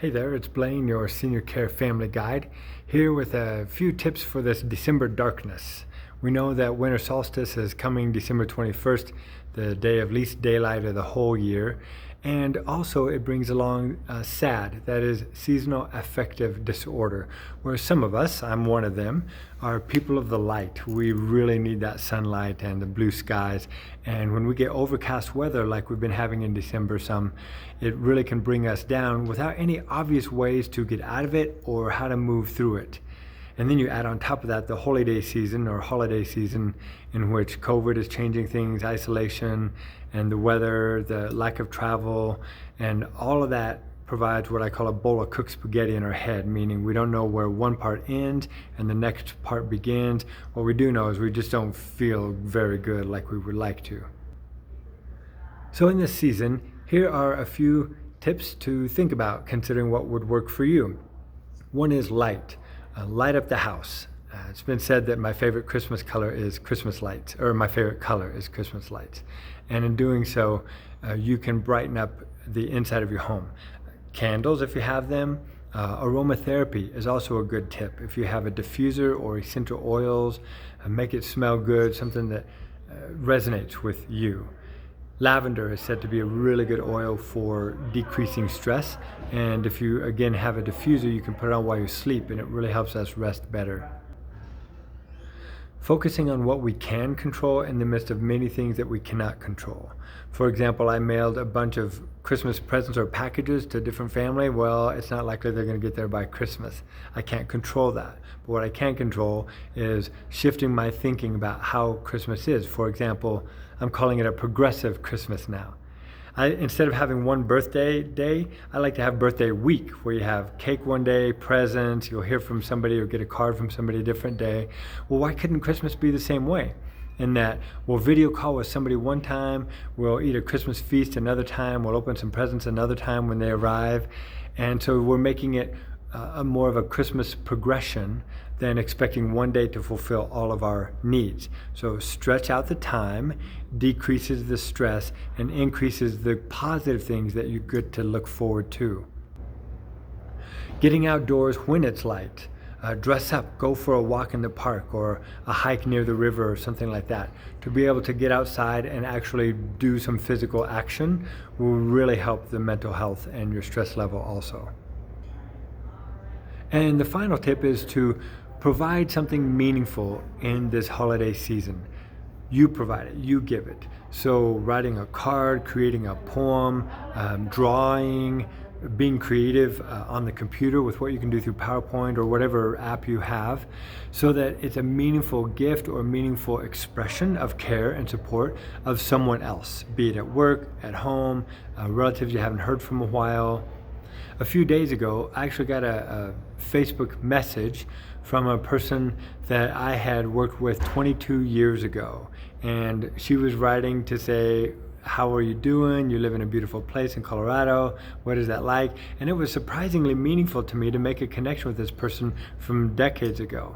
Hey there, it's Blaine, your Senior Care Family Guide, here with a few tips for this December darkness. We know that winter solstice is coming December 21st, the day of least daylight of the whole year, and also it brings along SAD, that is seasonal affective disorder, where some of us, I'm one of them, are people of the light. We really need that sunlight and the blue skies, and when we get overcast weather like we've been having in December it really can bring us down without any obvious ways to get out of it or how to move through it. And then you add on top of that the holiday season in which COVID is changing things, isolation and the weather, the lack of travel, and all of that provides what I call a bowl of cooked spaghetti in our head, meaning we don't know where one part ends and the next part begins. What we do know is we just don't feel very good like we would like to. So in this season, here are a few tips to think about considering what would work for you. One is light. Light up the house. It's been said that my favorite Christmas color is Christmas lights, or my favorite color is Christmas lights. And in doing so, you can brighten up the inside of your home. Candles, if you have them. Aromatherapy is also a good tip. If you have a diffuser or essential oils, make it smell good, something that resonates with you. Lavender is said to be a really good oil for decreasing stress, and if you again have a diffuser, you can put it on while you sleep and it really helps us rest better. Focusing on what we can control in the midst of many things that we cannot control. For example, I mailed a bunch of Christmas presents or packages to a different family. Well, it's not likely they're going to get there by Christmas. I can't control that. But what I can control is shifting my thinking about how Christmas is. For example, I'm calling it a progressive Christmas now. Instead of having one birthday day, I like to have birthday week, where you have cake one day, presents, you'll hear from somebody or get a card from somebody a different day. Well, why couldn't Christmas be the same way? In that we'll video call with somebody one time, we'll eat a Christmas feast another time, we'll open some presents another time when they arrive. And so we're making it more of a Christmas progression than expecting one day to fulfill all of our needs. So stretch out the time, decreases the stress, and increases the positive things that you get to look forward to. Getting outdoors when it's light. Dress up, go for a walk in the park or a hike near the river or something like that. To be able to get outside and actually do some physical action will really help the mental health and your stress level also. And the final tip is to provide something meaningful in this holiday season. You provide it, you give it. So writing a card, creating a poem, drawing, being creative on the computer with what you can do through PowerPoint or whatever app you have, so that it's a meaningful gift or meaningful expression of care and support of someone else, be it at work, at home, relatives you haven't heard from a while. A few days ago, I actually got a Facebook message from a person that I had worked with 22 years ago. And she was writing to say, how are you doing? You live in a beautiful place in Colorado. What is that like? And it was surprisingly meaningful to me to make a connection with this person from decades ago.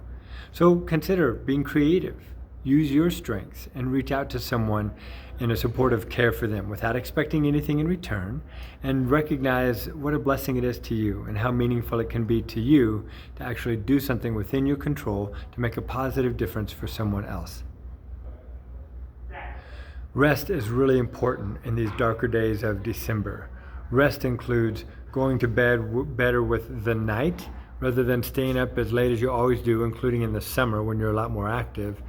So consider being creative. Use your strengths and reach out to someone in a supportive care for them without expecting anything in return, and recognize what a blessing it is to you and how meaningful it can be to you to actually do something within your control to make a positive difference for someone else. Rest is really important in these darker days of December. Rest includes going to bed better with the night rather than staying up as late as you always do, including in the summer when you're a lot more active.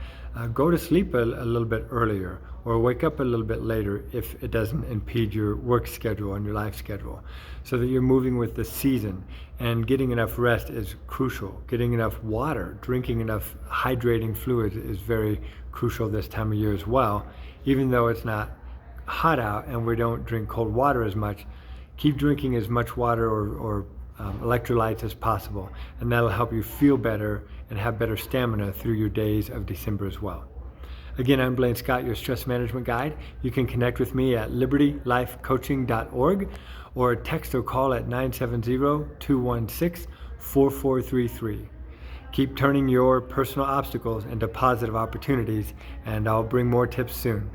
Go to sleep a little bit earlier or wake up a little bit later if it doesn't impede your work schedule and your life schedule, so that you're moving with the season. And getting enough rest is crucial. Getting enough water, drinking enough hydrating fluids is very crucial this time of year as well. Even though it's not hot out and we don't drink cold water as much, keep drinking as much water or electrolytes as possible, and that'll help you feel better and have better stamina through your days of December as well. Again, I'm Blaine Scott, your stress management guide. You can connect with me at libertylifecoaching.org or text or call at 970-216-4433. Keep turning your personal obstacles into positive opportunities, and I'll bring more tips soon.